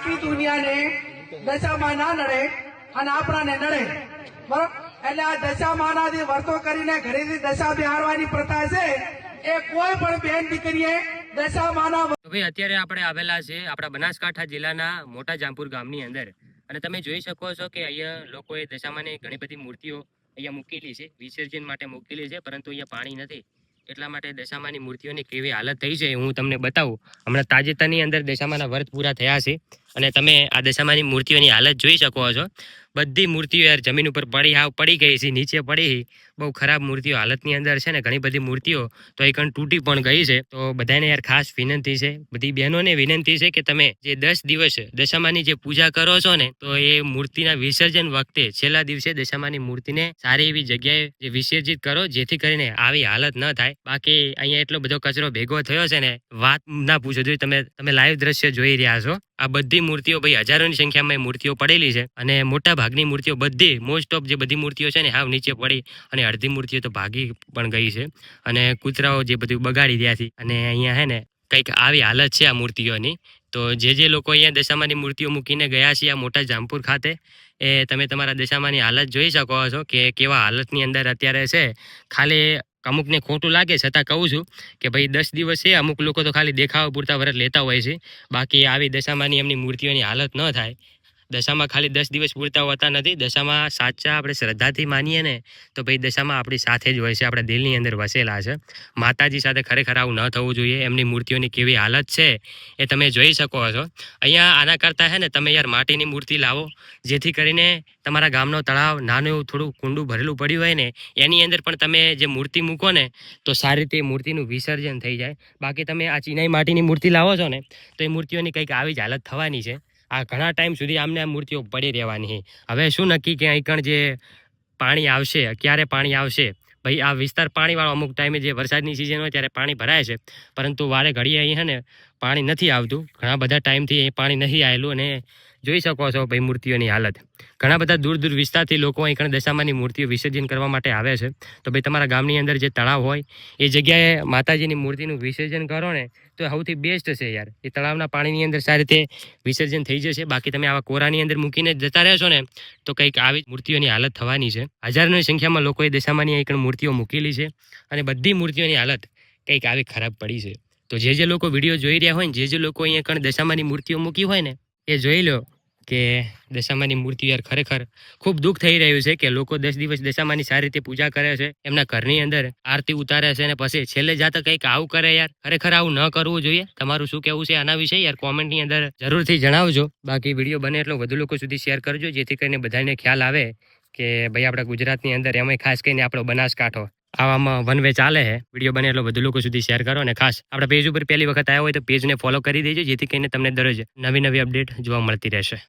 આખી દુનિયાને દશામાં ના નડે અને આપણાને નડે, બરોબર? એટલે આ દશામાનાથી વર્તો કરીને ઘરેથી દશા બિહારવાની પ્રથા છે એ કોઈ પણ બેન દીકરીએ દશામાના. તો ભાઈ અત્યારે આપણે આવેલા છે આપણા બનાસકાંઠા જિલ્લાના મોટા જામપુર ગામની અંદર, અને તમે જોઈ શકો છો કે અહીંયા લોકોએ દશામાની ઘણી બધી મૂર્તિઓ અહીંયા મૂકેલી છે, વિસર્જન માટે મૂકેલી છે, પરંતુ અહીંયા પાણી નથી એટલા માટે દશામાની મૂર્તિઓની કેવી હાલત થઈ છે હું તમને બતાવું. હમણાં તાજેતરની અંદર દશામાના વ્રત પૂરા થયા છે અને તમે આ દશામાની મૂર્તિઓની હાલત જોઈ શકો છો. બધી મૂર્તિઓ યાર જમીન ઉપર પડી ગઈ છે, નીચે પડી, બહુ ખરાબ મૂર્તિઓ હાલતની અંદર છે ને. ઘણી બધી મૂર્તિઓ તો એકણ તૂટી પણ ગઈ છે. તો બધાને યાર ખાસ વિનંતી છે, બધી બહેનોને વિનંતી છે કે તમે જે 10 દિવસ દશામાની જે પૂજા કરો છો ને, તો એ મૂર્તિના વિસર્જન વખતે છેલ્લા દિવસે દશામાની મૂર્તિને સારી એવી જગ્યાએ જે વિસર્જિત કરો, જેથી કરીને આવી હાલત ન થાય. બાકી અહીંયા એટલો બધો કચરો ભેગો થયો છે ને, વાત ના પૂછો. જો તમે લાઈવ દ્રશ્ય જોઈ રહ્યા છો, આ બધી મૂર્તિઓ ભાઈ હજારોની સંખ્યામાં મૂર્તિઓ પડેલી છે અને મોટા ભાગની મૂર્તિઓ બધી મોસ્ટ ઓફ જે બધી મૂર્તિઓ છે ને હાવ નીચે પડી અને અડધી મૂર્તિઓ તો ભાગી પણ ગઈ છે અને કૂતરાઓ જે બધું બગાડી રહ્યા છે. અને અહીંયા હે ને કંઈક આવી હાલત છે આ મૂર્તિઓની. તો જે લોકો અહીંયા દશામાની મૂર્તિઓ મૂકીને ગયા છે આ મોટા જામપુર ખાતે, એ તમે તમારા દશામાની હાલત જોઈ શકો છો કે કેવા હાલતની અંદર અત્યારે છે. ખાલી અમુકને ખોટું લાગે છતાં કહું છું કે ભાઈ 10 દિવસ છે, અમુક લોકો તો ખાલી દેખાવા પૂરતા વ્રત લેતા હોય છે, બાકી આવી દશામાની એમની મૂર્તિઓની હાલત ન થાય. દશામાં ખાલી 10 દિવસ પૂરતા હોતા નથી. દશામાં સાચા આપણે શ્રદ્ધાથી માનીએ ને તો ભાઈ દશામાં આપણી સાથે જ હોય છે, આપણા દિલની અંદર વસેલા છે. માતાજી સાથે ખરેખર આવું ન થવું જોઈએ. એમની મૂર્તિઓની કેવી હાલત છે એ તમે જોઈ શકો છો. અહીંયા આના કરતાં છે ને તમે યાર માટીની મૂર્તિ લાવો, જેથી કરીને તમારા ગામનો તળાવ નાનું એવું થોડું કુંડું ભરેલું પડ્યું હોય ને, એની અંદર પણ તમે જે મૂર્તિ મૂકો ને તો સારી રીતે મૂર્તિનું વિસર્જન થઈ જાય. બાકી તમે આ ચીનાઈ માટીની મૂર્તિ લાવો છો ને તો એ મૂર્તિઓની કંઈક આવી જ હાલત થવાની છે. આ ઘણા ટાઈમ સુધી આમને આ મૂર્તિઓ પડી રહેવાની. હવે શું નક્કી કે અહીં જે પાણી આવશે, ક્યારે પાણી આવશે? ભાઈ આ વિસ્તાર પાણીવાળો, અમુક ટાઈમે જે વરસાદની સિઝન હોય ત્યારે પાણી ભરાય છે, પરંતુ વારે ઘડીએ અહીં છે ને પાણી નથી આવતું. ઘણા બધા ટાઈમથી અહીં પાણી નથી આવેલું અને જોઈ શકો છો ભાઈ મૂર્તિઓની હાલત. ઘણા બધા દૂર દૂર વિસ્તારથી લોકો અહીં દશામાની મૂર્તિઓ વિસર્જન કરવા માટે આવે છે. તો ભાઈ તમારા ગામની અંદર જે તળાવ હોય એ જગ્યાએ માતાજીની મૂર્તિનું વિસર્જન કરો ને તો સૌથી બેસ્ટ છે યાર. એ તળાવના પાણીની અંદર સારી રીતે વિસર્જન થઈ જશે. બાકી તમે આવા કોરાની અંદર મૂકીને જતા રહેશો ને તો કંઈક આવી મૂર્તિઓની હાલત થવાની છે. હજારોની સંખ્યામાં લોકોએ દશામાની અહીં મૂર્તિઓ મૂકેલી છે અને બધી મૂર્તિઓની હાલત કંઈક આવી ખરાબ પડી છે. તો જે લોકો વિડીયો જોઈ રહ્યા હોય ને, જે લોકો અહીંયા દશામાની મૂર્તિઓ મૂકી હોય ને, એ જોઈ લો કે દશામાની મૂર્તિ યાર ખરેખર ખૂબ દુઃખ થઈ રહ્યું છે કે લોકો 10 દિવસ દશામાની સારી રીતે પૂજા કરે છે, એમના ઘરની અંદર આરતી ઉતારે છે અને પછી છેલ્લે જાતા કંઈક આવું કરે યાર. ખરેખર આવું ન કરવું જોઈએ. તમારું શું કહેવું છે આના વિશે યાર કોમેન્ટની અંદર જરૂરથી જણાવજો. બાકી વિડીયો બને એટલો વધુ લોકો સુધી શેર કરજો, જેથી કરીને બધાને ખ્યાલ આવે કે ભાઈ આપણા ગુજરાતની અંદર એમાંય ખાસ કરીને આપણો બનાસકાંઠો આવામાં વન વે ચાલે છે. વિડીયો બને એટલો વધુ લોકો સુધી શેર કરો અને ખાસ આપણા પેજ ઉપર પહેલી વખત આવ્યા હોય તો પેજને ફોલો કરી દેજો, જેથી કરીને તમને દરરોજ નવી અપડેટ જોવા મળતી રહેશે.